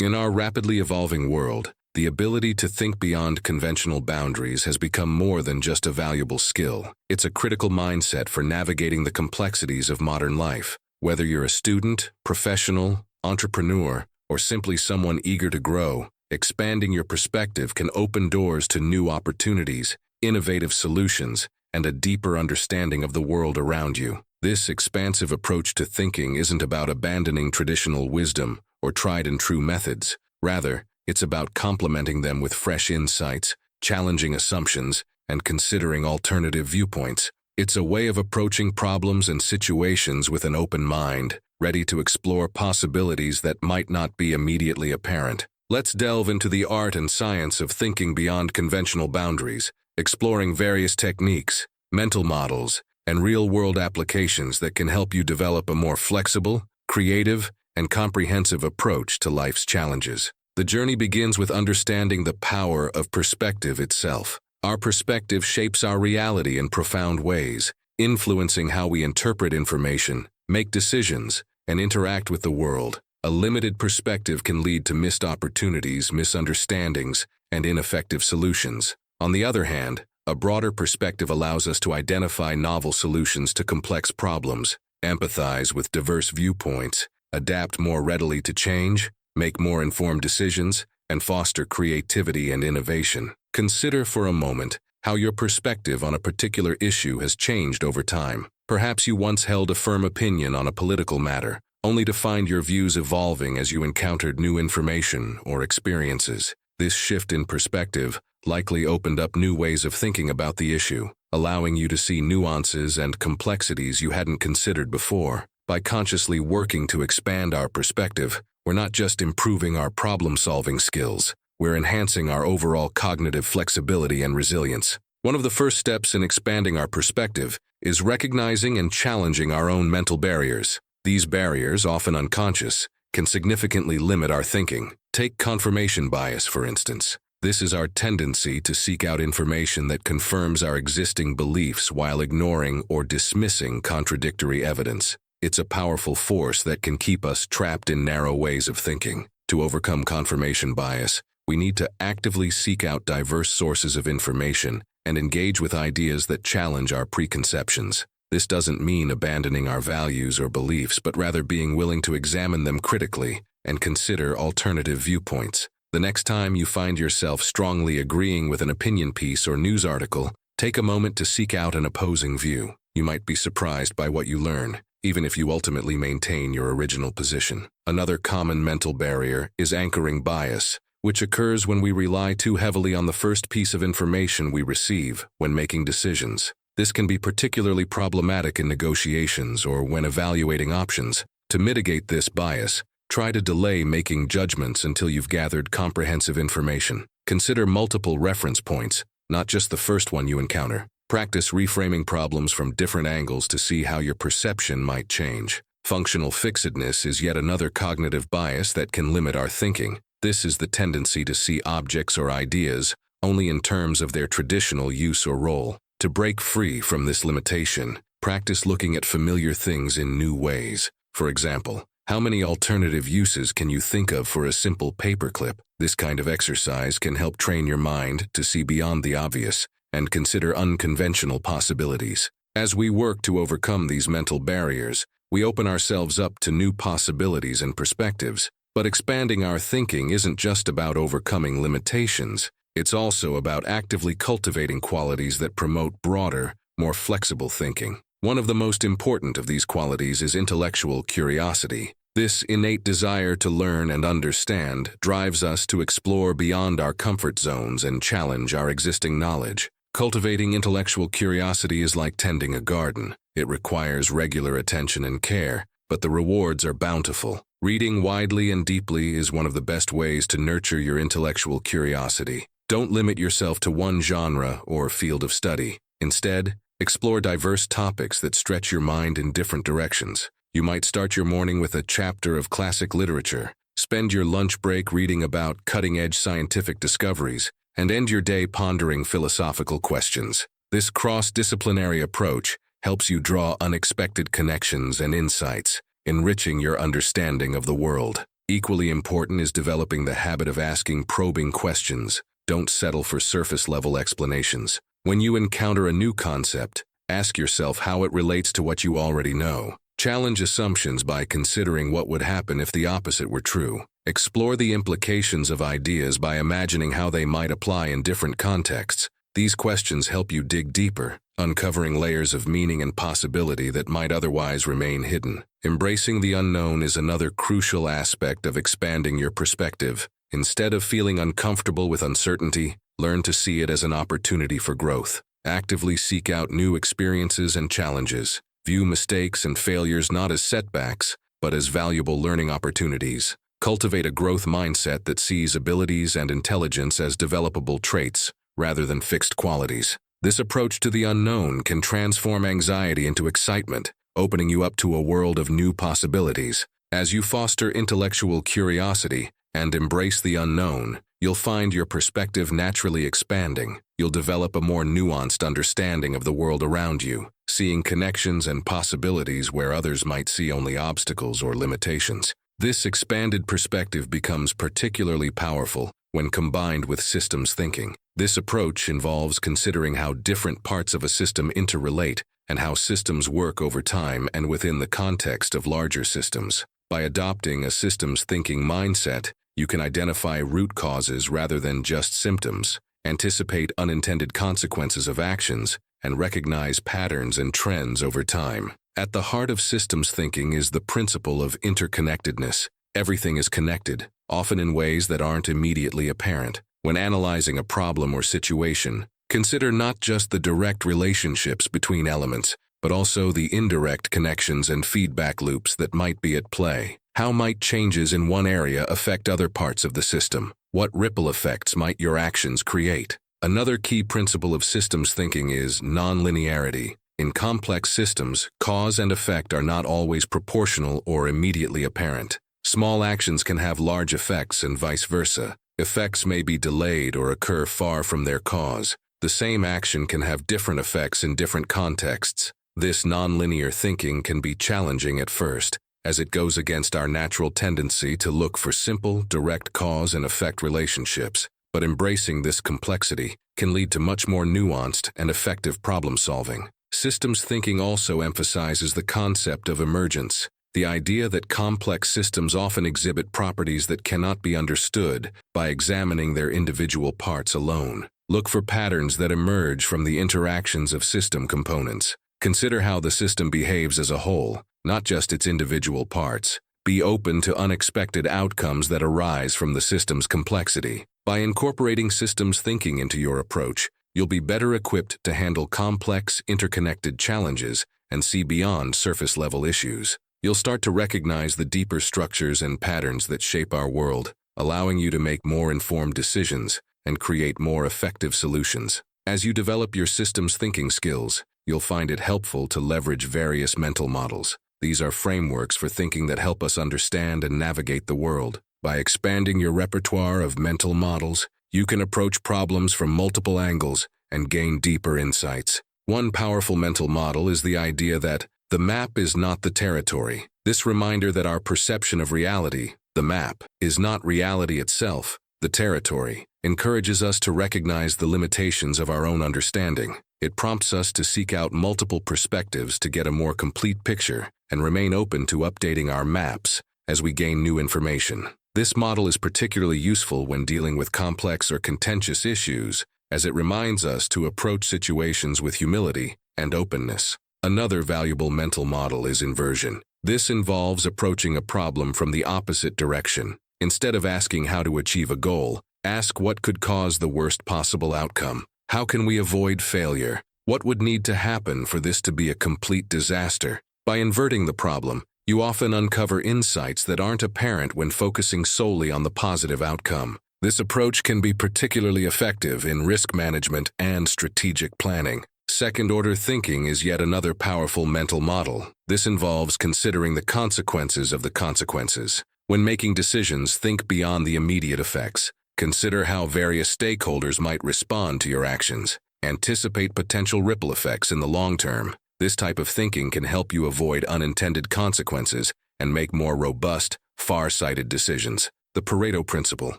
In our rapidly evolving world, the ability to think beyond conventional boundaries has become more than just a valuable skill. It's a critical mindset for navigating the complexities of modern life. Whether you're a student, professional, entrepreneur, or simply someone eager to grow, expanding your perspective can open doors to new opportunities, innovative solutions, and a deeper understanding of the world around you. This expansive approach to thinking isn't about abandoning traditional wisdom or tried-and-true methods. Rather, it's about complementing them with fresh insights, challenging assumptions, and considering alternative viewpoints. It's a way of approaching problems and situations with an open mind, ready to explore possibilities that might not be immediately apparent. Let's delve into the art and science of thinking beyond conventional boundaries, exploring various techniques, mental models, and real-world applications that can help you develop a more flexible, creative, and comprehensive approach to life's challenges. The journey begins with understanding the power of perspective itself. Our perspective shapes our reality in profound ways, influencing how we interpret information, make decisions, and interact with the world. A limited perspective can lead to missed opportunities, misunderstandings, and ineffective solutions. On the other hand, a broader perspective allows us to identify novel solutions to complex problems, empathize with diverse viewpoints, adapt more readily to change, make more informed decisions, and foster creativity and innovation. Consider for a moment how your perspective on a particular issue has changed over time. Perhaps you once held a firm opinion on a political matter, only to find your views evolving as you encountered new information or experiences. This shift in perspective likely opened up new ways of thinking about the issue, allowing you to see nuances and complexities you hadn't considered before. By consciously working to expand our perspective, we're not just improving our problem-solving skills, we're enhancing our overall cognitive flexibility and resilience. One of the first steps in expanding our perspective is recognizing and challenging our own mental barriers. These barriers, often unconscious, can significantly limit our thinking. Take confirmation bias, for instance. This is our tendency to seek out information that confirms our existing beliefs while ignoring or dismissing contradictory evidence. It's a powerful force that can keep us trapped in narrow ways of thinking. To overcome confirmation bias, we need to actively seek out diverse sources of information and engage with ideas that challenge our preconceptions. This doesn't mean abandoning our values or beliefs, but rather being willing to examine them critically and consider alternative viewpoints. The next time you find yourself strongly agreeing with an opinion piece or news article, take a moment to seek out an opposing view. You might be surprised by what you learn, even if you ultimately maintain your original position. Another common mental barrier is anchoring bias, which occurs when we rely too heavily on the first piece of information we receive when making decisions. This can be particularly problematic in negotiations or when evaluating options. To mitigate this bias, try to delay making judgments until you've gathered comprehensive information. Consider multiple reference points, not just the first one you encounter. Practice reframing problems from different angles to see how your perception might change. Functional fixedness is yet another cognitive bias that can limit our thinking. This is the tendency to see objects or ideas only in terms of their traditional use or role. To break free from this limitation, practice looking at familiar things in new ways. For example, how many alternative uses can you think of for a simple paperclip? This kind of exercise can help train your mind to see beyond the obvious and consider unconventional possibilities. As we work to overcome these mental barriers, we open ourselves up to new possibilities and perspectives. But expanding our thinking isn't just about overcoming limitations. It's also about actively cultivating qualities that promote broader, more flexible thinking. One of the most important of these qualities is intellectual curiosity. This innate desire to learn and understand drives us to explore beyond our comfort zones and challenge our existing knowledge. Cultivating intellectual curiosity is like tending a garden. It requires regular attention and care, but the rewards are bountiful. Reading widely and deeply is one of the best ways to nurture your intellectual curiosity. Don't limit yourself to one genre or field of study. Instead, explore diverse topics that stretch your mind in different directions. You might start your morning with a chapter of classic literature, spend your lunch break reading about cutting-edge scientific discoveries, and end your day pondering philosophical questions. This cross-disciplinary approach helps you draw unexpected connections and insights, enriching your understanding of the world. Equally important is developing the habit of asking probing questions. Don't settle for surface-level explanations. When you encounter a new concept, ask yourself how it relates to what you already know. Challenge assumptions by considering what would happen if the opposite were true. Explore the implications of ideas by imagining how they might apply in different contexts. These questions help you dig deeper, uncovering layers of meaning and possibility that might otherwise remain hidden. Embracing the unknown is another crucial aspect of expanding your perspective. Instead of feeling uncomfortable with uncertainty, learn to see it as an opportunity for growth. Actively seek out new experiences and challenges. View mistakes and failures not as setbacks, but as valuable learning opportunities. Cultivate a growth mindset that sees abilities and intelligence as developable traits, rather than fixed qualities. This approach to the unknown can transform anxiety into excitement, opening you up to a world of new possibilities. As you foster intellectual curiosity and embrace the unknown, you'll find your perspective naturally expanding. You'll develop a more nuanced understanding of the world around you, seeing connections and possibilities where others might see only obstacles or limitations. This expanded perspective becomes particularly powerful when combined with systems thinking. This approach involves considering how different parts of a system interrelate and how systems work over time and within the context of larger systems. By adopting a systems thinking mindset, you can identify root causes rather than just symptoms, anticipate unintended consequences of actions, and recognize patterns and trends over time. At the heart of systems thinking is the principle of interconnectedness. Everything is connected, often in ways that aren't immediately apparent. When analyzing a problem or situation, consider not just the direct relationships between elements, but also the indirect connections and feedback loops that might be at play. How might changes in one area affect other parts of the system? What ripple effects might your actions create? Another key principle of systems thinking is nonlinearity. In complex systems, cause and effect are not always proportional or immediately apparent. Small actions can have large effects and vice versa. Effects may be delayed or occur far from their cause. The same action can have different effects in different contexts. This nonlinear thinking can be challenging at first, as it goes against our natural tendency to look for simple, direct cause and effect relationships. But embracing this complexity can lead to much more nuanced and effective problem solving. Systems thinking also emphasizes the concept of emergence, the idea that complex systems often exhibit properties that cannot be understood by examining their individual parts alone. Look for patterns that emerge from the interactions of system components. Consider how the system behaves as a whole, not just its individual parts. Be open to unexpected outcomes that arise from the system's complexity. By incorporating systems thinking into your approach, you'll be better equipped to handle complex, interconnected challenges and see beyond surface-level issues. You'll start to recognize the deeper structures and patterns that shape our world, allowing you to make more informed decisions and create more effective solutions. As you develop your systems thinking skills, you'll find it helpful to leverage various mental models. These are frameworks for thinking that help us understand and navigate the world. By expanding your repertoire of mental models, you can approach problems from multiple angles and gain deeper insights. One powerful mental model is the idea that the map is not the territory. This reminder that our perception of reality, the map, is not reality itself, the territory, encourages us to recognize the limitations of our own understanding. It prompts us to seek out multiple perspectives to get a more complete picture and remain open to updating our maps as we gain new information. This model is particularly useful when dealing with complex or contentious issues, as it reminds us to approach situations with humility and openness. Another valuable mental model is inversion. This involves approaching a problem from the opposite direction. Instead of asking how to achieve a goal, ask what could cause the worst possible outcome. How can we avoid failure? What would need to happen for this to be a complete disaster? By inverting the problem, you often uncover insights that aren't apparent when focusing solely on the positive outcome. This approach can be particularly effective in risk management and strategic planning. Second-order thinking is yet another powerful mental model. This involves considering the consequences of the consequences. When making decisions, think beyond the immediate effects. Consider how various stakeholders might respond to your actions. Anticipate potential ripple effects in the long term. This type of thinking can help you avoid unintended consequences and make more robust, far-sighted decisions. The Pareto principle,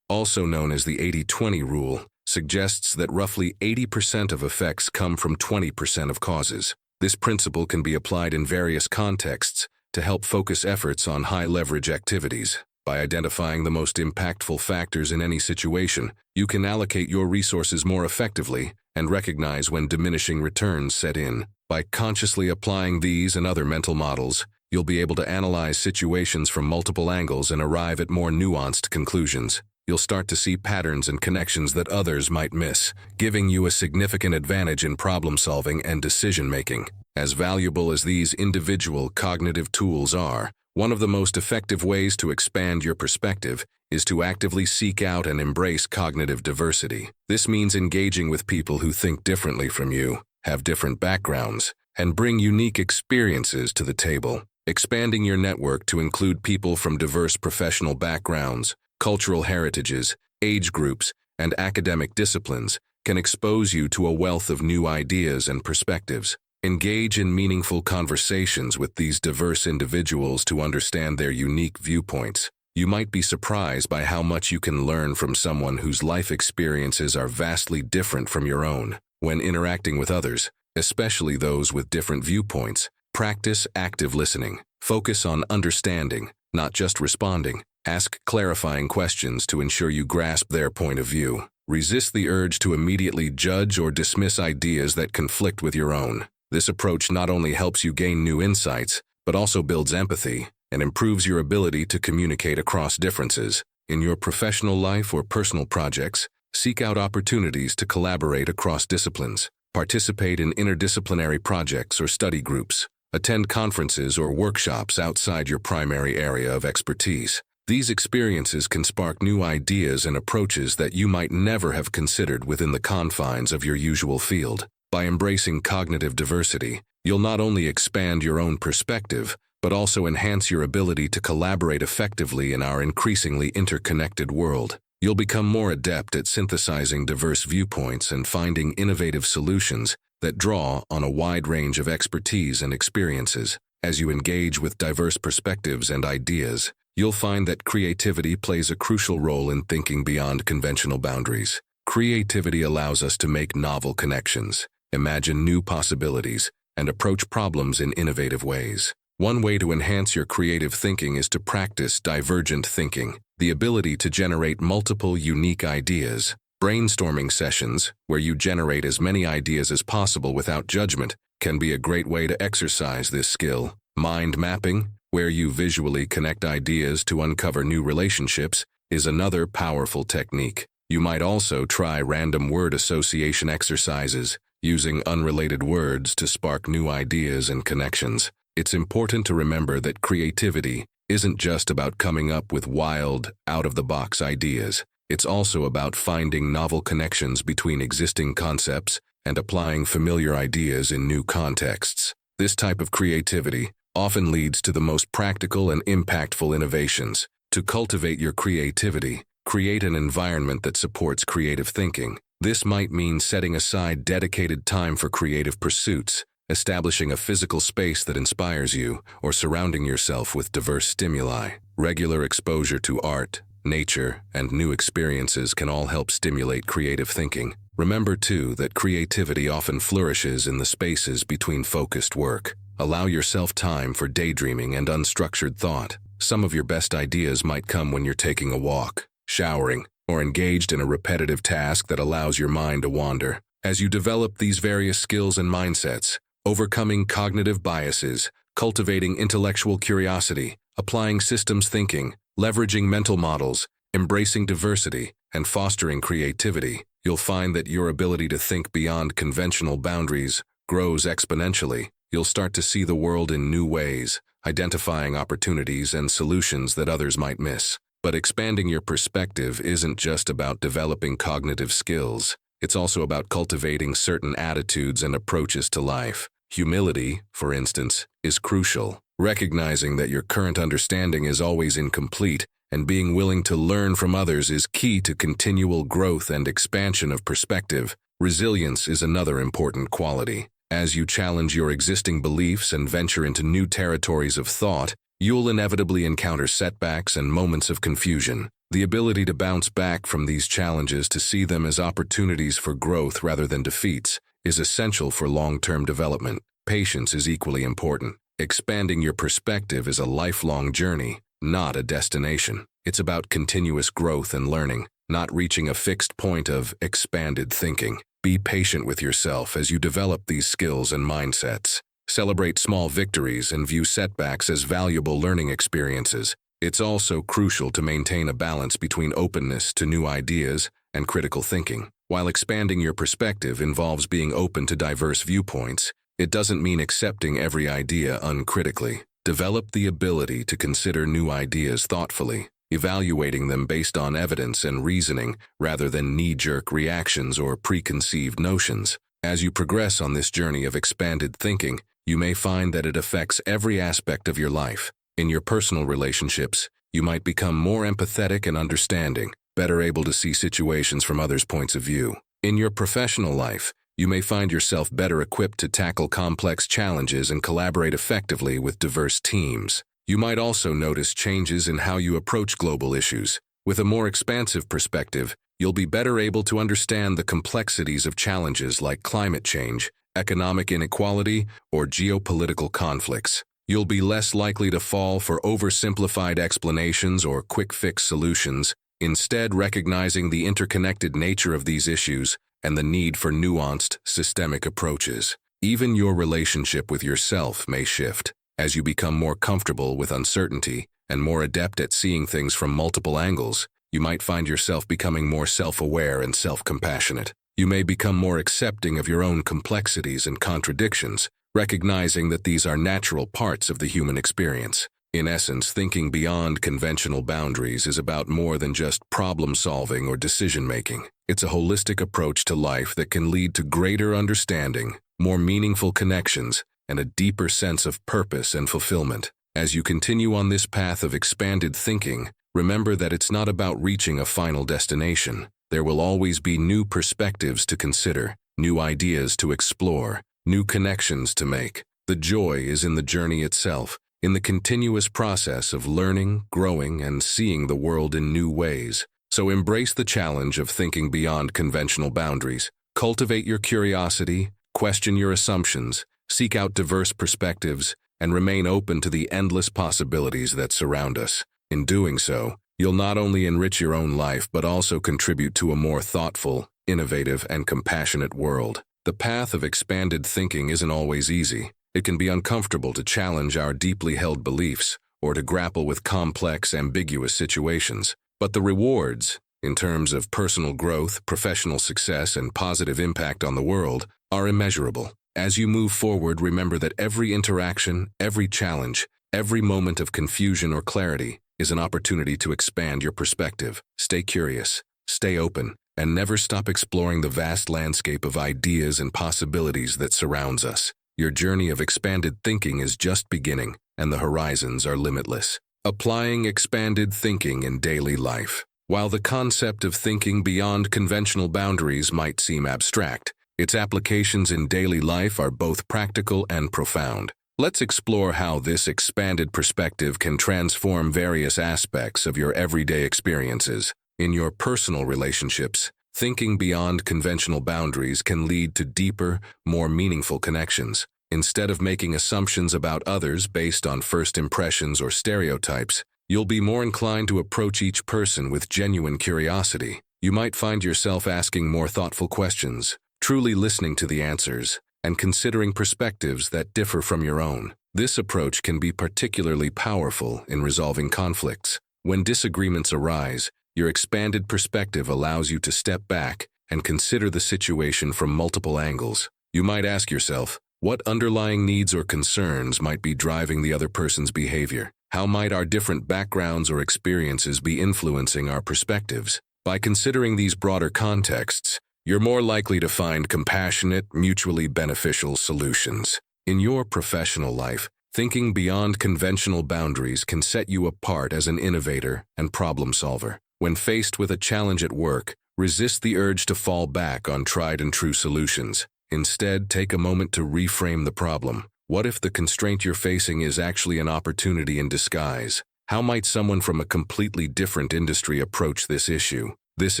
also known as the 80-20 rule, suggests that roughly 80% of effects come from 20% of causes. This principle can be applied in various contexts to help focus efforts on high-leverage activities. By identifying the most impactful factors in any situation, you can allocate your resources more effectively and recognize when diminishing returns set in. By consciously applying these and other mental models, you'll be able to analyze situations from multiple angles and arrive at more nuanced conclusions. You'll start to see patterns and connections that others might miss, giving you a significant advantage in problem-solving and decision-making. As valuable as these individual cognitive tools are, one of the most effective ways to expand your perspective is to actively seek out and embrace cognitive diversity. This means engaging with people who think differently from you, have different backgrounds, and bring unique experiences to the table. Expanding your network to include people from diverse professional backgrounds, cultural heritages, age groups, and academic disciplines can expose you to a wealth of new ideas and perspectives. Engage in meaningful conversations with these diverse individuals to understand their unique viewpoints. You might be surprised by how much you can learn from someone whose life experiences are vastly different from your own. When interacting with others, especially those with different viewpoints, practice active listening. Focus on understanding, not just responding. Ask clarifying questions to ensure you grasp their point of view. Resist the urge to immediately judge or dismiss ideas that conflict with your own. This approach not only helps you gain new insights, but also builds empathy and improves your ability to communicate across differences. In your professional life or personal projects, seek out opportunities to collaborate across disciplines. Participate in interdisciplinary projects or study groups. Attend conferences or workshops outside your primary area of expertise. These experiences can spark new ideas and approaches that you might never have considered within the confines of your usual field. By embracing cognitive diversity, you'll not only expand your own perspective, but also enhance your ability to collaborate effectively in our increasingly interconnected world. You'll become more adept at synthesizing diverse viewpoints and finding innovative solutions that draw on a wide range of expertise and experiences. As you engage with diverse perspectives and ideas, you'll find that creativity plays a crucial role in thinking beyond conventional boundaries. Creativity allows us to make novel connections, imagine new possibilities, and approach problems in innovative ways. One way to enhance your creative thinking is to practice divergent thinking, the ability to generate multiple unique ideas. Brainstorming sessions, where you generate as many ideas as possible without judgment, can be a great way to exercise this skill. Mind mapping, where you visually connect ideas to uncover new relationships, is another powerful technique. You might also try random word association exercises, using unrelated words to spark new ideas and connections. It's important to remember that creativity isn't just about coming up with wild, out-of-the-box ideas. It's also about finding novel connections between existing concepts and applying familiar ideas in new contexts. This type of creativity often leads to the most practical and impactful innovations. To cultivate your creativity, create an environment that supports creative thinking. This might mean setting aside dedicated time for creative pursuits, establishing a physical space that inspires you, or surrounding yourself with diverse stimuli. Regular exposure to art, nature, and new experiences can all help stimulate creative thinking. Remember, too, that creativity often flourishes in the spaces between focused work. Allow yourself time for daydreaming and unstructured thought. Some of your best ideas might come when you're taking a walk, showering, or engaged in a repetitive task that allows your mind to wander. As you develop these various skills and mindsets, overcoming cognitive biases, cultivating intellectual curiosity, applying systems thinking, leveraging mental models, embracing diversity, and fostering creativity, you'll find that your ability to think beyond conventional boundaries grows exponentially. You'll start to see the world in new ways, identifying opportunities and solutions that others might miss. But expanding your perspective isn't just about developing cognitive skills. It's also about cultivating certain attitudes and approaches to life. Humility, for instance, is crucial. Recognizing that your current understanding is always incomplete and being willing to learn from others is key to continual growth and expansion of perspective. Resilience is another important quality. As you challenge your existing beliefs and venture into new territories of thought, You'll inevitably encounter setbacks and moments of confusion. The ability to bounce back from these challenges to see them as opportunities for growth rather than defeats is essential for long-term development. Patience is equally important. Expanding your perspective is a lifelong journey, not a destination. It's about continuous growth and learning, not reaching a fixed point of expanded thinking. Be patient with yourself as you develop these skills and mindsets. Celebrate small victories and view setbacks as valuable learning experiences. It's also crucial to maintain a balance between openness to new ideas and critical thinking. While expanding your perspective involves being open to diverse viewpoints, it doesn't mean accepting every idea uncritically. Develop the ability to consider new ideas thoughtfully, evaluating them based on evidence and reasoning rather than knee-jerk reactions or preconceived notions. As you progress on this journey of expanded thinking, you may find that it affects every aspect of your life. In your personal relationships, you might become more empathetic and understanding, better able to see situations from others' points of view. In your professional life, you may find yourself better equipped to tackle complex challenges and collaborate effectively with diverse teams. You might also notice changes in how you approach global issues. With a more expansive perspective, you'll be better able to understand the complexities of challenges like climate change, economic inequality, or geopolitical conflicts. You'll be less likely to fall for oversimplified explanations or quick-fix solutions, instead recognizing the interconnected nature of these issues and the need for nuanced, systemic approaches. Even your relationship with yourself may shift. As you become more comfortable with uncertainty and more adept at seeing things from multiple angles, you might find yourself becoming more self-aware and self-compassionate. You may become more accepting of your own complexities and contradictions, recognizing that these are natural parts of the human experience. In essence, thinking beyond conventional boundaries is about more than just problem-solving or decision-making. It's a holistic approach to life that can lead to greater understanding, more meaningful connections, and a deeper sense of purpose and fulfillment. As you continue on this path of expanded thinking, remember that it's not about reaching a final destination. There will always be new perspectives to consider, new ideas to explore, new connections to make. The joy is in the journey itself, in the continuous process of learning, growing, and seeing the world in new ways. So embrace the challenge of thinking beyond conventional boundaries. Cultivate your curiosity, question your assumptions, seek out diverse perspectives, and remain open to the endless possibilities that surround us. In doing so, you'll not only enrich your own life but also contribute to a more thoughtful, innovative, and compassionate world. The path of expanded thinking isn't always easy. It can be uncomfortable to challenge our deeply held beliefs or to grapple with complex, ambiguous situations. But the rewards, in terms of personal growth, professional success, and positive impact on the world, are immeasurable. As you move forward, remember that every interaction, every challenge, every moment of confusion or clarity is an opportunity to expand your perspective. Stay curious, stay open, and never stop exploring the vast landscape of ideas and possibilities that surrounds us. Your journey of expanded thinking is just beginning, and the horizons are limitless. Applying expanded thinking in daily life. While the concept of thinking beyond conventional boundaries might seem abstract, its applications in daily life are both practical and profound. Let's explore how this expanded perspective can transform various aspects of your everyday experiences. In your personal relationships, thinking beyond conventional boundaries can lead to deeper, more meaningful connections. Instead of making assumptions about others based on first impressions or stereotypes, you'll be more inclined to approach each person with genuine curiosity. You might find yourself asking more thoughtful questions, truly listening to the answers, and considering perspectives that differ from your own. This approach can be particularly powerful in resolving conflicts. When disagreements arise, your expanded perspective allows you to step back and consider the situation from multiple angles. You might ask yourself, what underlying needs or concerns might be driving the other person's behavior? How might our different backgrounds or experiences be influencing our perspectives? By considering these broader contexts, you're more likely to find compassionate, mutually beneficial solutions. In your professional life, thinking beyond conventional boundaries can set you apart as an innovator and problem solver. When faced with a challenge at work, resist the urge to fall back on tried and true solutions. Instead, take a moment to reframe the problem. What if the constraint you're facing is actually an opportunity in disguise? How might someone from a completely different industry approach this issue? This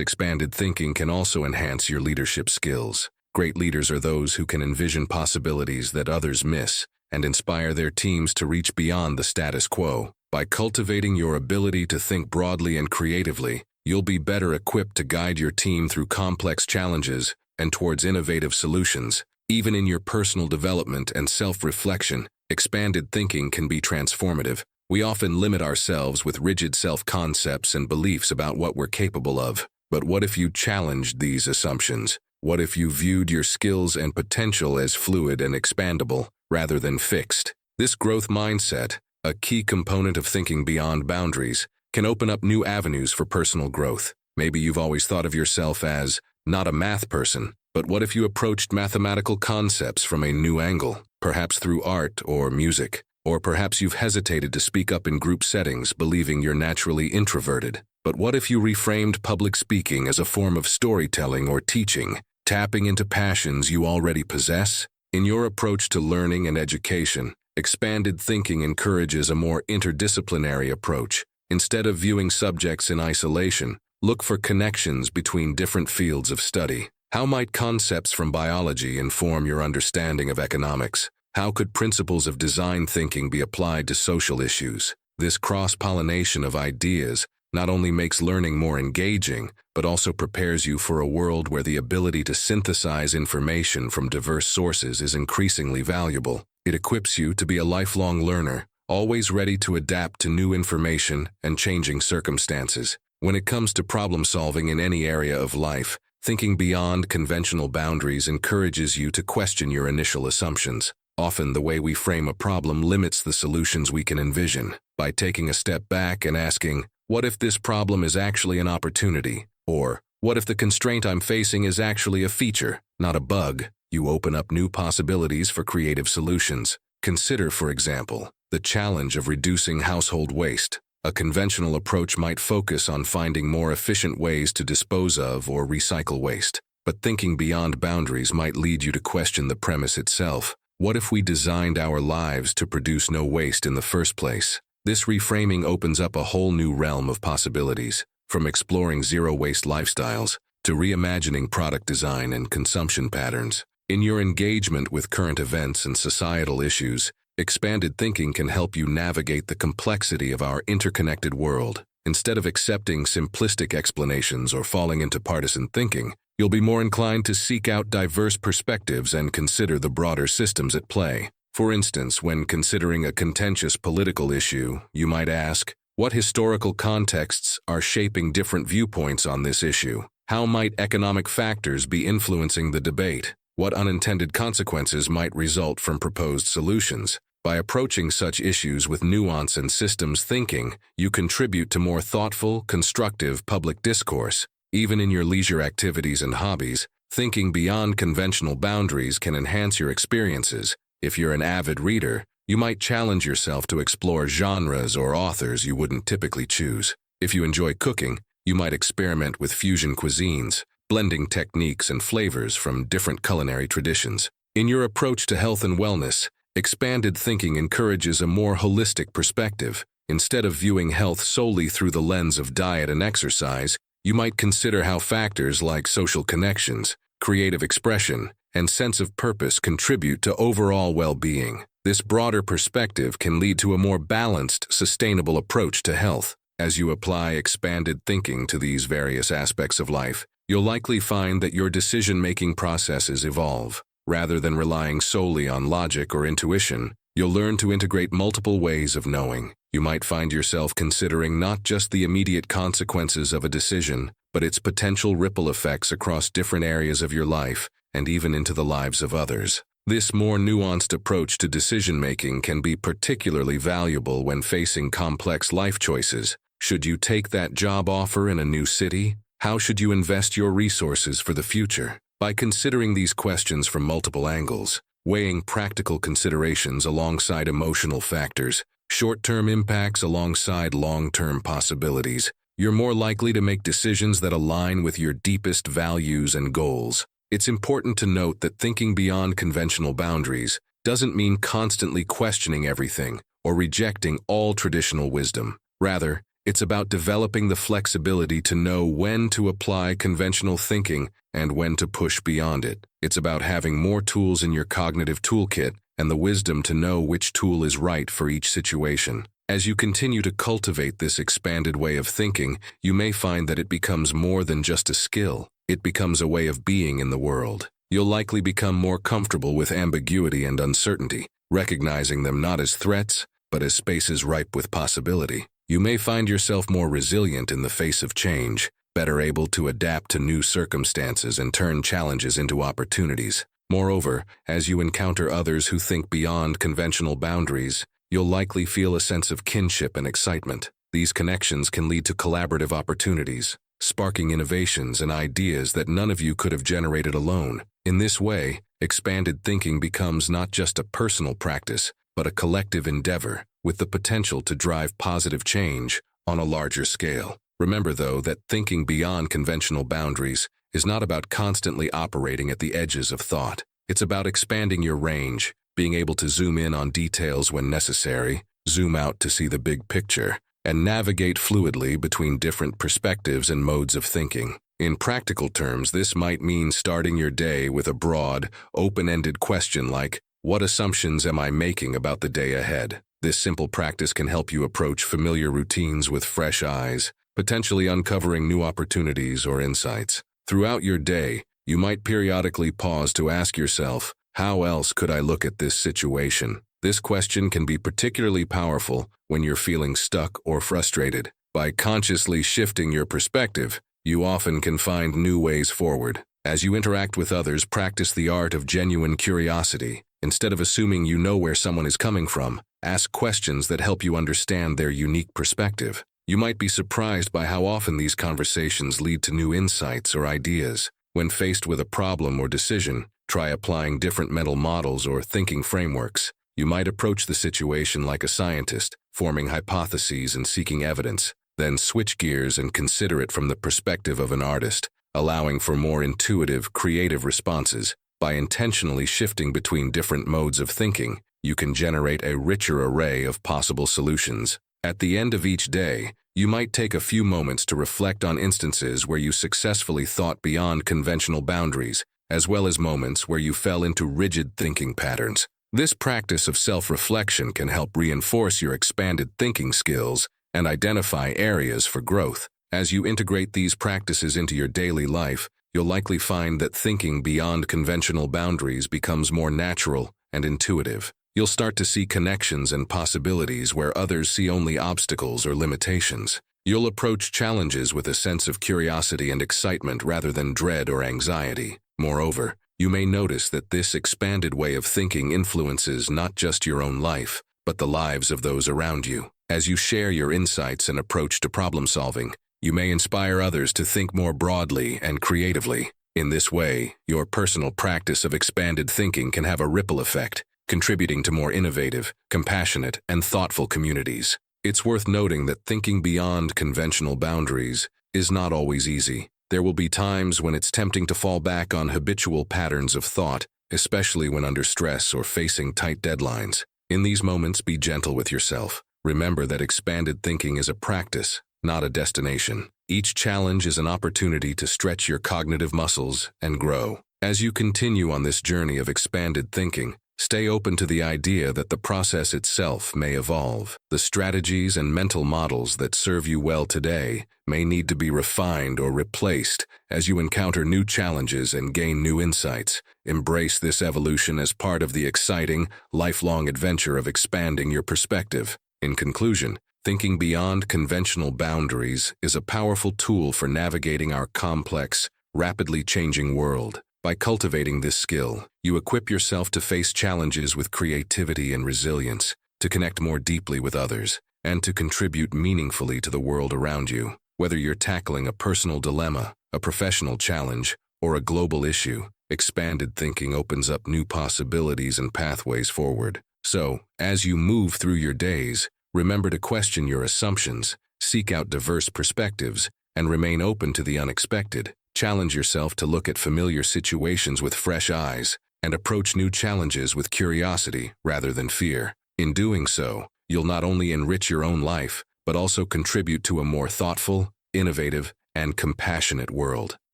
expanded thinking can also enhance your leadership skills. Great leaders are those who can envision possibilities that others miss and inspire their teams to reach beyond the status quo. By cultivating your ability to think broadly and creatively, you'll be better equipped to guide your team through complex challenges and towards innovative solutions. Even in your personal development and self-reflection, expanded thinking can be transformative. We often limit ourselves with rigid self-concepts and beliefs about what we're capable of. But what if you challenged these assumptions? What if you viewed your skills and potential as fluid and expandable, rather than fixed? This growth mindset, a key component of thinking beyond boundaries, can open up new avenues for personal growth. Maybe you've always thought of yourself as not a math person, but what if you approached mathematical concepts from a new angle, perhaps through art or music? Or perhaps you've hesitated to speak up in group settings, believing you're naturally introverted. But what if you reframed public speaking as a form of storytelling or teaching, tapping into passions you already possess? In your approach to learning and education, expanded thinking encourages a more interdisciplinary approach. Instead of viewing subjects in isolation, look for connections between different fields of study. How might concepts from biology inform your understanding of economics? How could principles of design thinking be applied to social issues? This cross-pollination of ideas not only makes learning more engaging, but also prepares you for a world where the ability to synthesize information from diverse sources is increasingly valuable. It equips you to be a lifelong learner, always ready to adapt to new information and changing circumstances. When it comes to problem solving in any area of life, thinking beyond conventional boundaries encourages you to question your initial assumptions. Often the way we frame a problem limits the solutions we can envision. By taking a step back and asking, what if this problem is actually an opportunity? Or, what if the constraint I'm facing is actually a feature, not a bug? You open up new possibilities for creative solutions. Consider, for example, the challenge of reducing household waste. A conventional approach might focus on finding more efficient ways to dispose of or recycle waste. But thinking beyond boundaries might lead you to question the premise itself. What if we designed our lives to produce no waste in the first place? This reframing opens up a whole new realm of possibilities, from exploring zero-waste lifestyles to reimagining product design and consumption patterns. In your engagement with current events and societal issues, expanded thinking can help you navigate the complexity of our interconnected world. Instead of accepting simplistic explanations or falling into partisan thinking, you'll be more inclined to seek out diverse perspectives and consider the broader systems at play. For instance, when considering a contentious political issue, you might ask, what historical contexts are shaping different viewpoints on this issue? How might economic factors be influencing the debate? What unintended consequences might result from proposed solutions? By approaching such issues with nuance and systems thinking, you contribute to more thoughtful, constructive public discourse. Even in your leisure activities and hobbies, thinking beyond conventional boundaries can enhance your experiences. If you're an avid reader, you might challenge yourself to explore genres or authors you wouldn't typically choose. If you enjoy cooking, you might experiment with fusion cuisines, blending techniques and flavors from different culinary traditions. In your approach to health and wellness, expanded thinking encourages a more holistic perspective. Instead of viewing health solely through the lens of diet and exercise, you might consider how factors like social connections, creative expression, and sense of purpose contribute to overall well-being. This broader perspective can lead to a more balanced, sustainable approach to health. As you apply expanded thinking to these various aspects of life, you'll likely find that your decision-making processes evolve. Rather than relying solely on logic or intuition, you'll learn to integrate multiple ways of knowing. You might find yourself considering not just the immediate consequences of a decision, but its potential ripple effects across different areas of your life and even into the lives of others. This more nuanced approach to decision-making can be particularly valuable when facing complex life choices. Should you take that job offer in a new city? How should you invest your resources for the future? By considering these questions from multiple angles, weighing practical considerations alongside emotional factors, short-term impacts alongside long-term possibilities, you're more likely to make decisions that align with your deepest values and goals. It's important to note that thinking beyond conventional boundaries doesn't mean constantly questioning everything or rejecting all traditional wisdom. Rather, it's about developing the flexibility to know when to apply conventional thinking and when to push beyond it. It's about having more tools in your cognitive toolkit and the wisdom to know which tool is right for each situation. As you continue to cultivate this expanded way of thinking, you may find that it becomes more than just a skill. It becomes a way of being in the world. You'll likely become more comfortable with ambiguity and uncertainty, recognizing them not as threats, but as spaces ripe with possibility. You may find yourself more resilient in the face of change, better able to adapt to new circumstances and turn challenges into opportunities. Moreover, as you encounter others who think beyond conventional boundaries, you'll likely feel a sense of kinship and excitement. These connections can lead to collaborative opportunities, sparking innovations and ideas that none of you could have generated alone. In this way, expanded thinking becomes not just a personal practice, but a collective endeavor with the potential to drive positive change on a larger scale. Remember, though, that thinking beyond conventional boundaries is not about constantly operating at the edges of thought. It's about expanding your range, being able to zoom in on details when necessary, zoom out to see the big picture, and navigate fluidly between different perspectives and modes of thinking. In practical terms, this might mean starting your day with a broad, open-ended question like, what assumptions am I making about the day ahead? This simple practice can help you approach familiar routines with fresh eyes, potentially uncovering new opportunities or insights. Throughout your day, you might periodically pause to ask yourself, how else could I look at this situation? This question can be particularly powerful when you're feeling stuck or frustrated. By consciously shifting your perspective, you often can find new ways forward. As you interact with others, practice the art of genuine curiosity. Instead of assuming you know where someone is coming from, ask questions that help you understand their unique perspective. You might be surprised by how often these conversations lead to new insights or ideas. When faced with a problem or decision, try applying different mental models or thinking frameworks. You might approach the situation like a scientist, forming hypotheses and seeking evidence, then switch gears and consider it from the perspective of an artist, allowing for more intuitive, creative responses. By intentionally shifting between different modes of thinking, you can generate a richer array of possible solutions. At the end of each day, you might take a few moments to reflect on instances where you successfully thought beyond conventional boundaries, as well as moments where you fell into rigid thinking patterns. This practice of self-reflection can help reinforce your expanded thinking skills and identify areas for growth. As you integrate these practices into your daily life, you'll likely find that thinking beyond conventional boundaries becomes more natural and intuitive. You'll start to see connections and possibilities where others see only obstacles or limitations. You'll approach challenges with a sense of curiosity and excitement rather than dread or anxiety. Moreover, you may notice that this expanded way of thinking influences not just your own life, but the lives of those around you. As you share your insights and approach to problem solving, you may inspire others to think more broadly and creatively. In this way, your personal practice of expanded thinking can have a ripple effect, contributing to more innovative, compassionate, and thoughtful communities. It's worth noting that thinking beyond conventional boundaries is not always easy. There will be times when it's tempting to fall back on habitual patterns of thought, especially when under stress or facing tight deadlines. In these moments, be gentle with yourself. Remember that expanded thinking is a practice, not a destination. Each challenge is an opportunity to stretch your cognitive muscles and grow. As you continue on this journey of expanded thinking, stay open to the idea that the process itself may evolve. The strategies and mental models that serve you well today may need to be refined or replaced as you encounter new challenges and gain new insights. Embrace this evolution as part of the exciting, lifelong adventure of expanding your perspective. In conclusion, thinking beyond conventional boundaries is a powerful tool for navigating our complex, rapidly changing world. By cultivating this skill, you equip yourself to face challenges with creativity and resilience, to connect more deeply with others, and to contribute meaningfully to the world around you. Whether you're tackling a personal dilemma, a professional challenge, or a global issue, expanded thinking opens up new possibilities and pathways forward. So, as you move through your days, remember to question your assumptions, seek out diverse perspectives, and remain open to the unexpected. Challenge yourself to look at familiar situations with fresh eyes, and approach new challenges with curiosity rather than fear. In doing so, you'll not only enrich your own life, but also contribute to a more thoughtful, innovative, and compassionate world.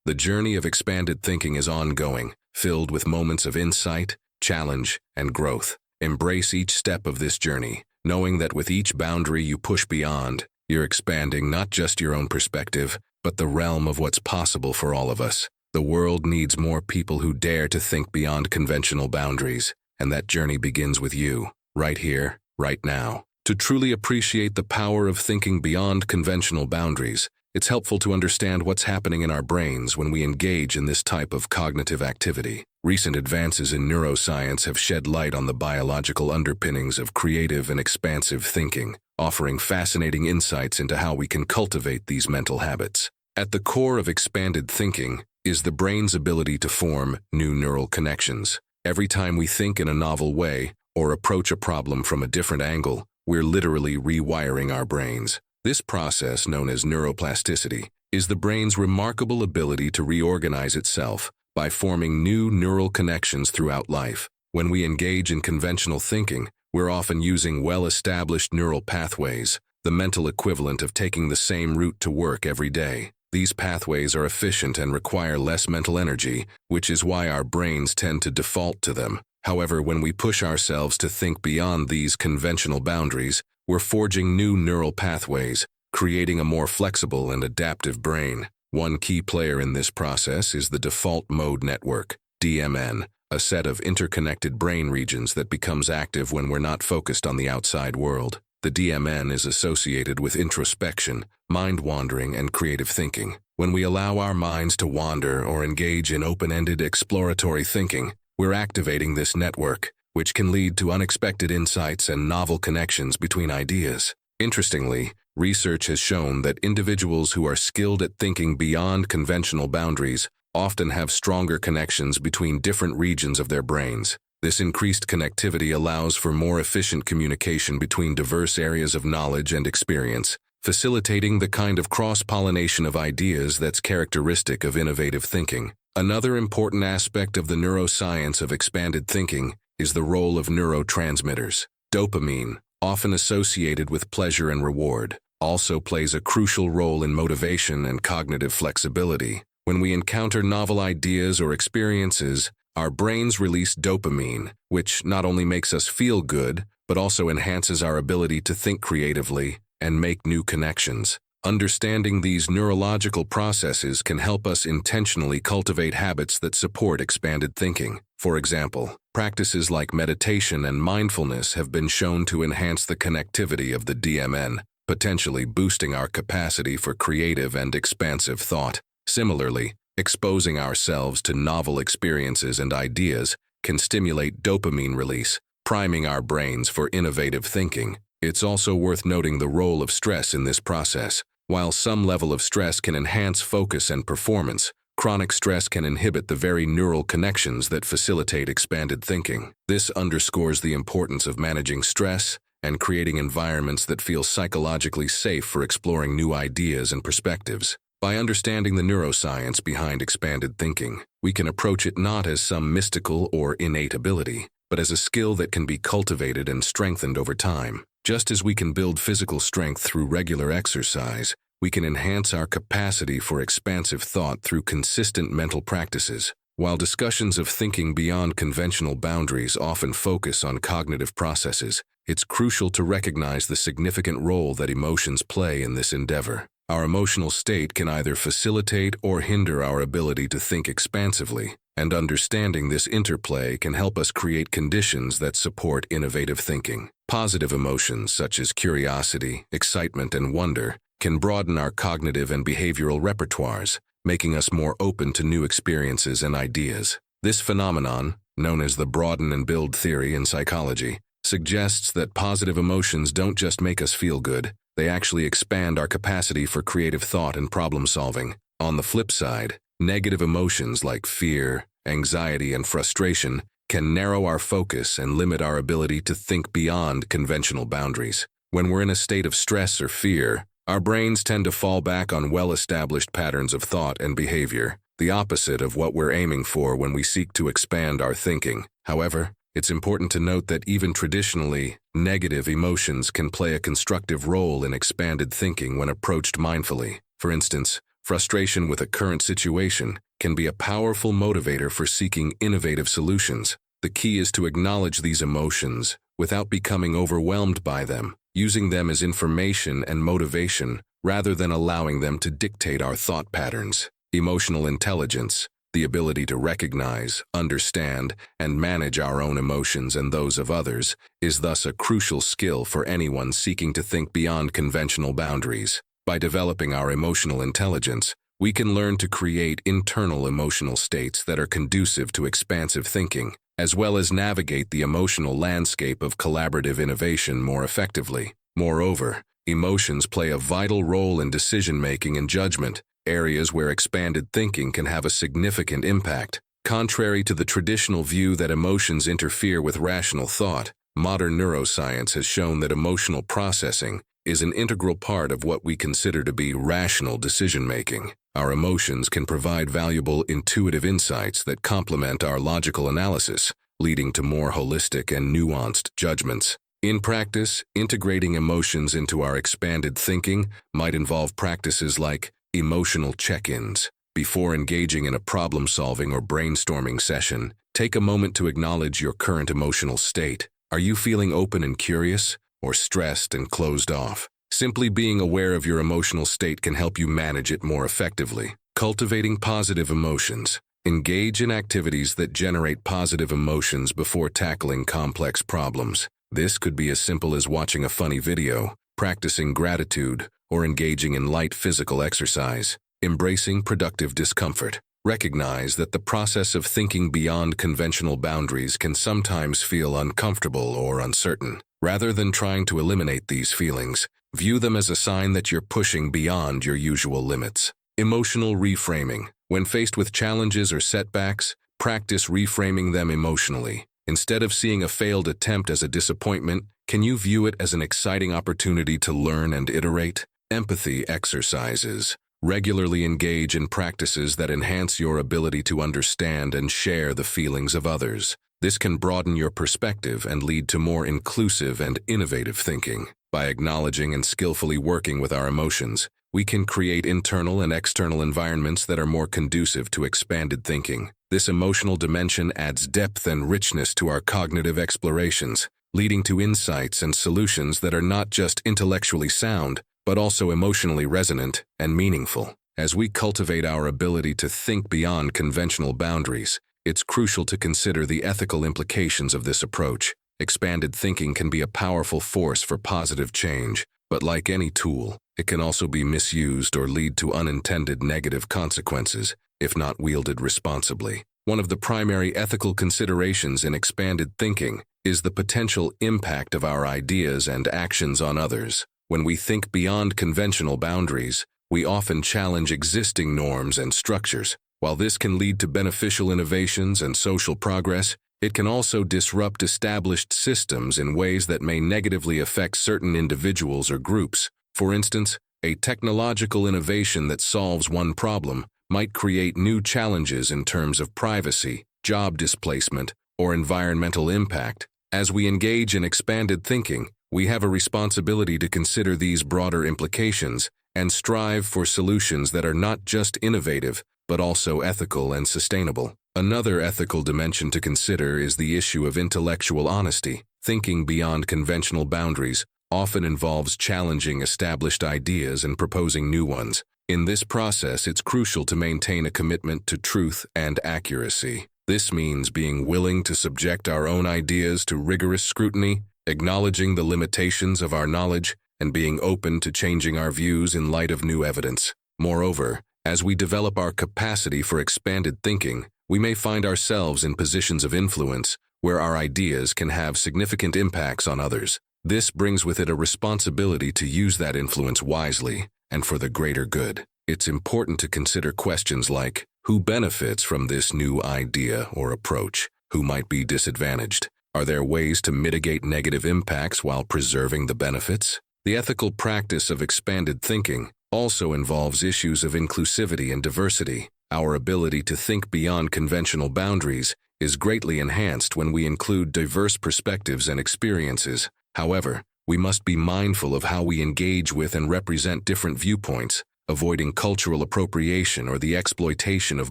The journey of expanded thinking is ongoing, filled with moments of insight, challenge, and growth. Embrace each step of this journey, knowing that with each boundary you push beyond, you're expanding not just your own perspective, but the realm of what's possible for all of us. The world needs more people who dare to think beyond conventional boundaries, and that journey begins with you, right here, right now. To truly appreciate the power of thinking beyond conventional boundaries, it's helpful to understand what's happening in our brains when we engage in this type of cognitive activity. Recent advances in neuroscience have shed light on the biological underpinnings of creative and expansive thinking, offering fascinating insights into how we can cultivate these mental habits. At the core of expanded thinking is the brain's ability to form new neural connections. Every time we think in a novel way or approach a problem from a different angle, we're literally rewiring our brains. This process, known as neuroplasticity, is the brain's remarkable ability to reorganize itself by forming new neural connections throughout life. When we engage in conventional thinking, we're often using well-established neural pathways, the mental equivalent of taking the same route to work every day. These pathways are efficient and require less mental energy, which is why our brains tend to default to them. However, when we push ourselves to think beyond these conventional boundaries, we're forging new neural pathways, creating a more flexible and adaptive brain. One key player in this process is the default mode network, DMN, a set of interconnected brain regions that becomes active when we're not focused on the outside world. The DMN is associated with introspection, mind-wandering, and creative thinking. When we allow our minds to wander or engage in open-ended exploratory thinking, we're activating this network, which can lead to unexpected insights and novel connections between ideas. Interestingly, research has shown that individuals who are skilled at thinking beyond conventional boundaries often have stronger connections between different regions of their brains. This increased connectivity allows for more efficient communication between diverse areas of knowledge and experience, facilitating the kind of cross-pollination of ideas that's characteristic of innovative thinking. Another important aspect of the neuroscience of expanded thinking is the role of neurotransmitters. Dopamine, often associated with pleasure and reward, also plays a crucial role in motivation and cognitive flexibility. When we encounter novel ideas or experiences, our brains release dopamine, which not only makes us feel good, but also enhances our ability to think creatively and make new connections. Understanding these neurological processes can help us intentionally cultivate habits that support expanded thinking. For example, practices like meditation and mindfulness have been shown to enhance the connectivity of the DMN, potentially boosting our capacity for creative and expansive thought. Similarly, exposing ourselves to novel experiences and ideas can stimulate dopamine release, priming our brains for innovative thinking. It's also worth noting the role of stress in this process. While some level of stress can enhance focus and performance, chronic stress can inhibit the very neural connections that facilitate expanded thinking. This underscores the importance of managing stress and creating environments that feel psychologically safe for exploring new ideas and perspectives. By understanding the neuroscience behind expanded thinking, we can approach it not as some mystical or innate ability, but as a skill that can be cultivated and strengthened over time. Just as we can build physical strength through regular exercise, we can enhance our capacity for expansive thought through consistent mental practices. While discussions of thinking beyond conventional boundaries often focus on cognitive processes, it's crucial to recognize the significant role that emotions play in this endeavor. Our emotional state can either facilitate or hinder our ability to think expansively, and understanding this interplay can help us create conditions that support innovative thinking. Positive emotions such as curiosity, excitement, and wonder can broaden our cognitive and behavioral repertoires, making us more open to new experiences and ideas. This phenomenon, known as the broaden and build theory in psychology, suggests that positive emotions don't just make us feel good, they actually expand our capacity for creative thought and problem solving. On the flip side, negative emotions like fear, anxiety, and frustration can narrow our focus and limit our ability to think beyond conventional boundaries. When we're in a state of stress or fear, our brains tend to fall back on well-established patterns of thought and behavior. the opposite of what we're aiming for when we seek to expand our thinking. However, it's important to note that even traditionally, negative emotions can play a constructive role in expanded thinking when approached mindfully. For instance, frustration with a current situation can be a powerful motivator for seeking innovative solutions. The key is to acknowledge these emotions without becoming overwhelmed by them, using them as information and motivation rather than allowing them to dictate our thought patterns. Emotional intelligence, the ability to recognize, understand, and manage our own emotions and those of others, is thus a crucial skill for anyone seeking to think beyond conventional boundaries. By developing our emotional intelligence, we can learn to create internal emotional states that are conducive to expansive thinking, as well as navigate the emotional landscape of collaborative innovation more effectively. Moreover, emotions play a vital role in decision-making and judgment, areas where expanded thinking can have a significant impact. Contrary to the traditional view that emotions interfere with rational thought, modern neuroscience has shown that emotional processing is an integral part of what we consider to be rational decision-making. Our emotions can provide valuable intuitive insights that complement our logical analysis, leading to more holistic and nuanced judgments. In practice, integrating emotions into our expanded thinking might involve practices like emotional check-ins. Before engaging in a problem-solving or brainstorming session, take a moment to acknowledge your current emotional state. Are you feeling open and curious, or stressed and closed off? Simply being aware of your emotional state can help you manage it more effectively. Cultivating positive emotions. Engage in activities that generate positive emotions before tackling complex problems. This could be as simple as watching a funny video, practicing gratitude, or engaging in light physical exercise. Embracing productive discomfort. Recognize that the process of thinking beyond conventional boundaries can sometimes feel uncomfortable or uncertain. Rather than trying to eliminate these feelings, view them as a sign that you're pushing beyond your usual limits. Emotional reframing. When faced with challenges or setbacks, practice reframing them emotionally. Instead of seeing a failed attempt as a disappointment, can you view it as an exciting opportunity to learn and iterate? Empathy exercises. Regularly engage in practices that enhance your ability to understand and share the feelings of others. This can broaden your perspective and lead to more inclusive and innovative thinking. By acknowledging and skillfully working with our emotions, we can create internal and external environments that are more conducive to expanded thinking. This emotional dimension adds depth and richness to our cognitive explorations, leading to insights and solutions that are not just intellectually sound, but also emotionally resonant and meaningful. As we cultivate our ability to think beyond conventional boundaries, it's crucial to consider the ethical implications of this approach. Expanded thinking can be a powerful force for positive change, but like any tool, it can also be misused or lead to unintended negative consequences if not wielded responsibly. One of the primary ethical considerations in expanded thinking is the potential impact of our ideas and actions on others. When we think beyond conventional boundaries, we often challenge existing norms and structures. While this can lead to beneficial innovations and social progress, it can also disrupt established systems in ways that may negatively affect certain individuals or groups. For instance, a technological innovation that solves one problem might create new challenges in terms of privacy, job displacement, or environmental impact. As we engage in expanded thinking, we have a responsibility to consider these broader implications and strive for solutions that are not just innovative, but also ethical and sustainable. Another ethical dimension to consider is the issue of intellectual honesty. Thinking beyond conventional boundaries often involves challenging established ideas and proposing new ones. In this process, it's crucial to maintain a commitment to truth and accuracy. This means being willing to subject our own ideas to rigorous scrutiny, acknowledging the limitations of our knowledge, and being open to changing our views in light of new evidence. Moreover, as we develop our capacity for expanded thinking, we may find ourselves in positions of influence where our ideas can have significant impacts on others. This brings with it a responsibility to use that influence wisely and for the greater good. It's important to consider questions like, who benefits from this new idea or approach? Who might be disadvantaged? Are there ways to mitigate negative impacts while preserving the benefits? The ethical practice of expanded thinking also involves issues of inclusivity and diversity. Our ability to think beyond conventional boundaries is greatly enhanced when we include diverse perspectives and experiences. However, we must be mindful of how we engage with and represent different viewpoints, avoiding cultural appropriation or the exploitation of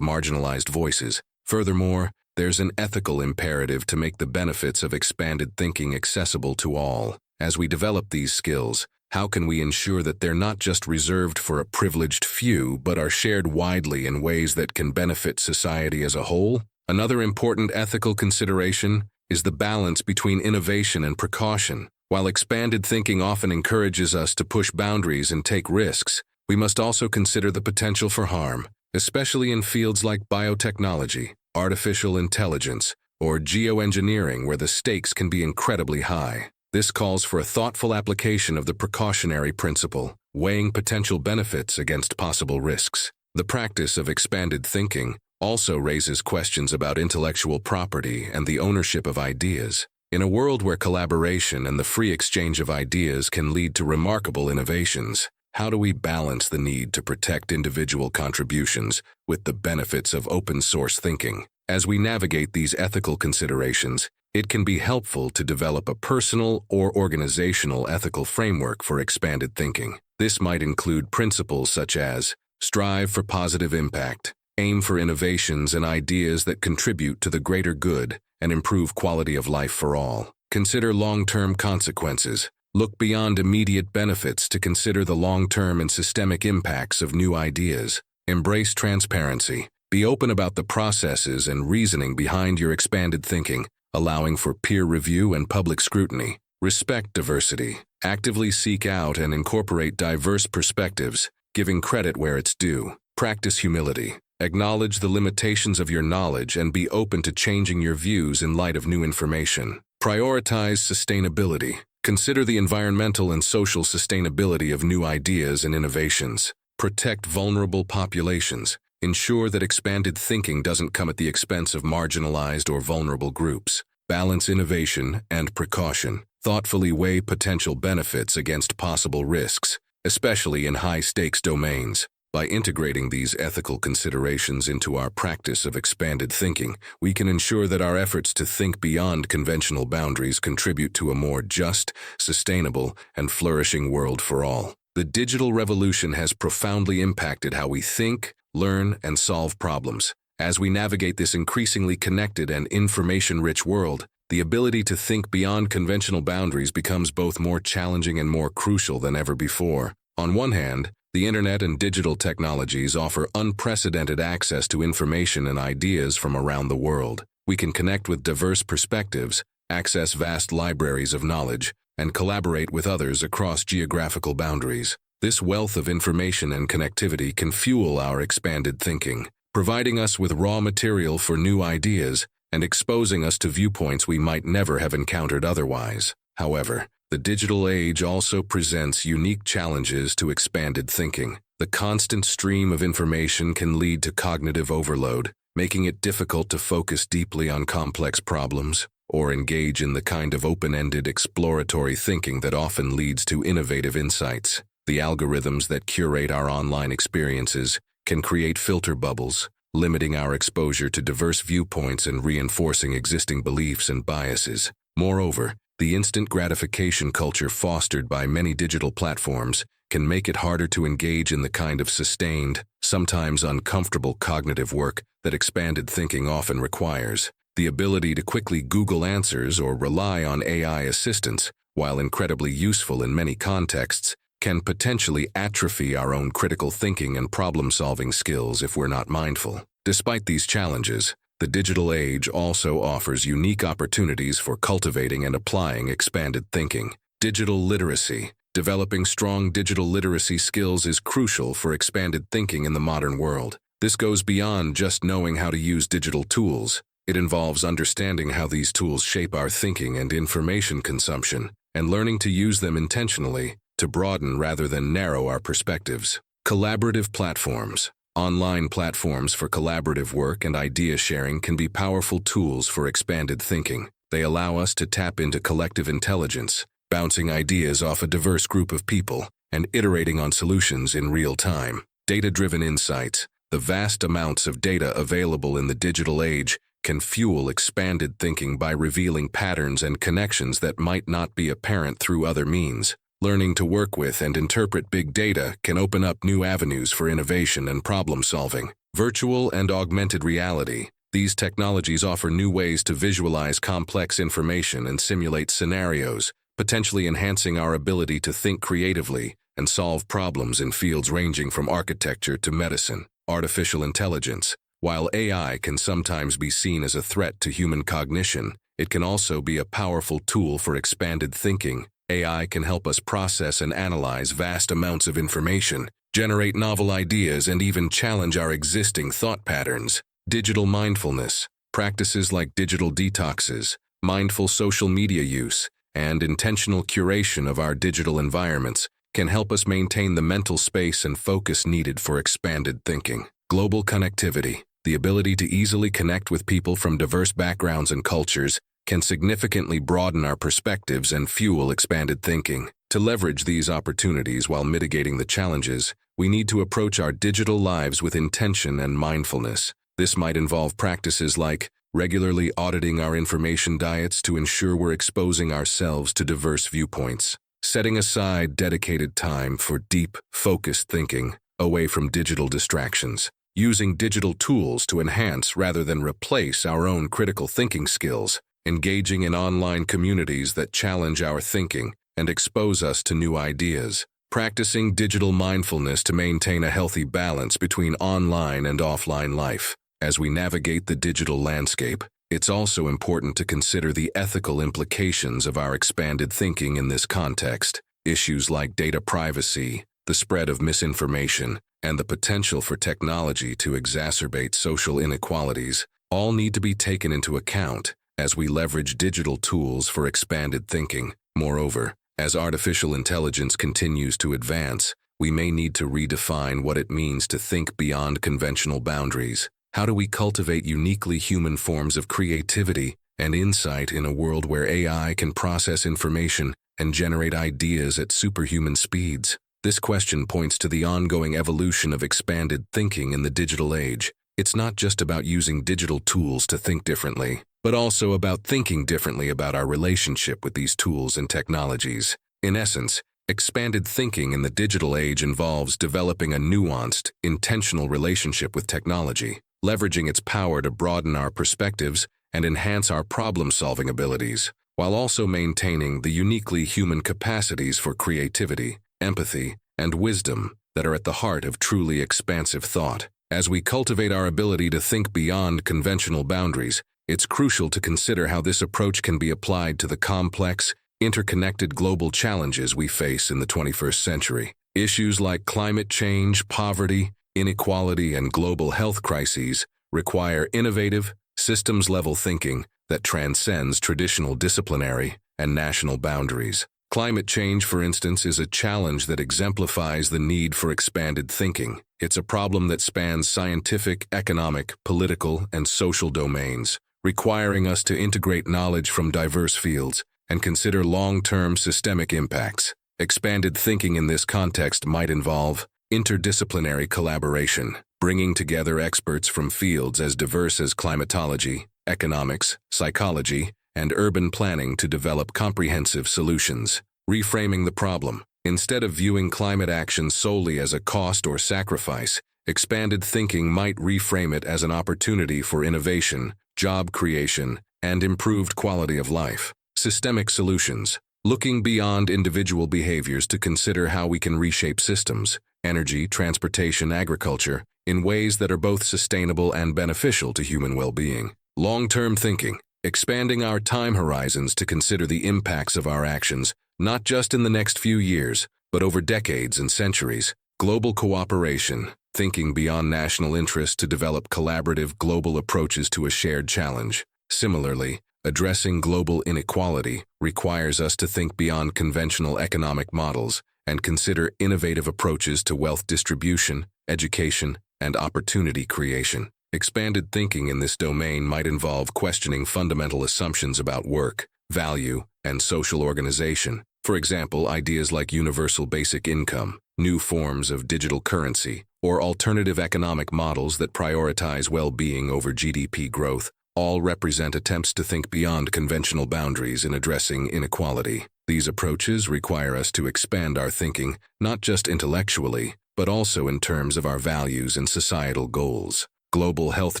marginalized voices. Furthermore, there's an ethical imperative to make the benefits of expanded thinking accessible to all. As we develop these skills, how can we ensure that they're not just reserved for a privileged few, but are shared widely in ways that can benefit society as a whole? Another important ethical consideration is the balance between innovation and precaution. While expanded thinking often encourages us to push boundaries and take risks, we must also consider the potential for harm, especially in fields like biotechnology, artificial intelligence, or geoengineering, where the stakes can be incredibly high. This calls for a thoughtful application of the precautionary principle, weighing potential benefits against possible risks. The practice of expanded thinking also raises questions about intellectual property and the ownership of ideas. In a world where collaboration and the free exchange of ideas can lead to remarkable innovations, how do we balance the need to protect individual contributions with the benefits of open-source thinking? As we navigate these ethical considerations, it can be helpful to develop a personal or organizational ethical framework for expanded thinking. This might include principles such as strive for positive impact, aim for innovations and ideas that contribute to the greater good and improve quality of life for all. Consider long-term consequences. Look beyond immediate benefits to consider the long-term and systemic impacts of new ideas. Embrace transparency. Be open about the processes and reasoning behind your expanded thinking, allowing for peer review and public scrutiny. Respect diversity. Actively seek out and incorporate diverse perspectives, giving credit where it's due. Practice humility. Acknowledge the limitations of your knowledge and be open to changing your views in light of new information. Prioritize sustainability. Consider the environmental and social sustainability of new ideas and innovations. Protect vulnerable populations. Ensure that expanded thinking doesn't come at the expense of marginalized or vulnerable groups. Balance innovation and precaution. Thoughtfully weigh potential benefits against possible risks, especially in high-stakes domains. By integrating these ethical considerations into our practice of expanded thinking, we can ensure that our efforts to think beyond conventional boundaries contribute to a more just, sustainable, and flourishing world for all. The digital revolution has profoundly impacted how we think, learn, and solve problems. As we navigate this increasingly connected and information-rich world, the ability to think beyond conventional boundaries becomes both more challenging and more crucial than ever before. On one hand, the internet and digital technologies offer unprecedented access to information and ideas from around the world. We can connect with diverse perspectives, access vast libraries of knowledge, and collaborate with others across geographical boundaries. This wealth of information and connectivity can fuel our expanded thinking, providing us with raw material for new ideas and exposing us to viewpoints we might never have encountered otherwise. However, the digital age also presents unique challenges to expanded thinking. The constant stream of information can lead to cognitive overload, making it difficult to focus deeply on complex problems or engage in the kind of open-ended exploratory thinking that often leads to innovative insights. The algorithms that curate our online experiences can create filter bubbles, limiting our exposure to diverse viewpoints and reinforcing existing beliefs and biases. Moreover, the instant gratification culture fostered by many digital platforms can make it harder to engage in the kind of sustained, sometimes uncomfortable cognitive work that expanded thinking often requires. The ability to quickly Google answers or rely on AI assistance, while incredibly useful in many contexts, can potentially atrophy our own critical thinking and problem-solving skills if we're not mindful. Despite these challenges, the digital age also offers unique opportunities for cultivating and applying expanded thinking. Digital literacy. Developing strong digital literacy skills is crucial for expanded thinking in the modern world. This goes beyond just knowing how to use digital tools. It involves understanding how these tools shape our thinking and information consumption, and learning to use them intentionally to broaden rather than narrow our perspectives. Collaborative platforms. Online platforms for collaborative work and idea sharing can be powerful tools for expanded thinking. They allow us to tap into collective intelligence, bouncing ideas off a diverse group of people, and iterating on solutions in real time. Data-driven insights. The vast amounts of data available in the digital age can fuel expanded thinking by revealing patterns and connections that might not be apparent through other means. Learning to work with and interpret big data can open up new avenues for innovation and problem-solving. Virtual and augmented reality. These technologies offer new ways to visualize complex information and simulate scenarios, potentially enhancing our ability to think creatively and solve problems in fields ranging from architecture to medicine. Artificial intelligence. While AI can sometimes be seen as a threat to human cognition, it can also be a powerful tool for expanded thinking. AI can help us process and analyze vast amounts of information, generate novel ideas, and even challenge our existing thought patterns. Digital mindfulness. Practices like digital detoxes, mindful social media use, and intentional curation of our digital environments can help us maintain the mental space and focus needed for expanded thinking. Global connectivity. The ability to easily connect with people from diverse backgrounds and cultures can significantly broaden our perspectives and fuel expanded thinking. To leverage these opportunities while mitigating the challenges, we need to approach our digital lives with intention and mindfulness. This might involve practices like regularly auditing our information diets to ensure we're exposing ourselves to diverse viewpoints, setting aside dedicated time for deep, focused thinking away from digital distractions, using digital tools to enhance rather than replace our own critical thinking skills, engaging in online communities that challenge our thinking and expose us to new ideas, practicing digital mindfulness to maintain a healthy balance between online and offline life. As we navigate the digital landscape, it's also important to consider the ethical implications of our expanded thinking in this context. Issues like data privacy, the spread of misinformation, and the potential for technology to exacerbate social inequalities all need to be taken into account as we leverage digital tools for expanded thinking. Moreover, as artificial intelligence continues to advance, we may need to redefine what it means to think beyond conventional boundaries. How do we cultivate uniquely human forms of creativity and insight in a world where AI can process information and generate ideas at superhuman speeds? This question points to the ongoing evolution of expanded thinking in the digital age. It's not just about using digital tools to think differently, but also about thinking differently about our relationship with these tools and technologies. In essence, expanded thinking in the digital age involves developing a nuanced, intentional relationship with technology, leveraging its power to broaden our perspectives and enhance our problem-solving abilities, while also maintaining the uniquely human capacities for creativity, empathy, and wisdom that are at the heart of truly expansive thought. As we cultivate our ability to think beyond conventional boundaries, it's crucial to consider how this approach can be applied to the complex, interconnected global challenges we face in the 21st century. Issues like climate change, poverty, inequality, and global health crises require innovative, systems-level thinking that transcends traditional disciplinary and national boundaries. Climate change, for instance, is a challenge that exemplifies the need for expanded thinking. It's a problem that spans scientific, economic, political, and social domains, requiring us to integrate knowledge from diverse fields and consider long-term systemic impacts. Expanded thinking in this context might involve interdisciplinary collaboration, bringing together experts from fields as diverse as climatology, economics, psychology, and urban planning to develop comprehensive solutions. Reframing the problem. Instead of viewing climate action solely as a cost or sacrifice, expanded thinking might reframe it as an opportunity for innovation, job creation, and improved quality of life. Systemic solutions. Looking beyond individual behaviors to consider how we can reshape systems, energy, transportation, agriculture, in ways that are both sustainable and beneficial to human well-being. Long-term thinking. Expanding our time horizons to consider the impacts of our actions, not just in the next few years, but over decades and centuries. Global cooperation, thinking beyond national interest to develop collaborative global approaches to a shared challenge. Similarly, addressing global inequality requires us to think beyond conventional economic models and consider innovative approaches to wealth distribution, education, and opportunity creation. Expanded thinking in this domain might involve questioning fundamental assumptions about work, value, and social organization. For example, ideas like universal basic income, new forms of digital currency, or alternative economic models that prioritize well-being over GDP growth, all represent attempts to think beyond conventional boundaries in addressing inequality. These approaches require us to expand our thinking, not just intellectually, but also in terms of our values and societal goals. Global health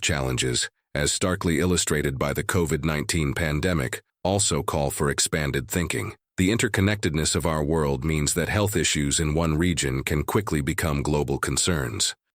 challenges, as starkly illustrated by the COVID-19 pandemic, also call for expanded thinking. The interconnectedness of our world means that health issues in one region can quickly become global concerns.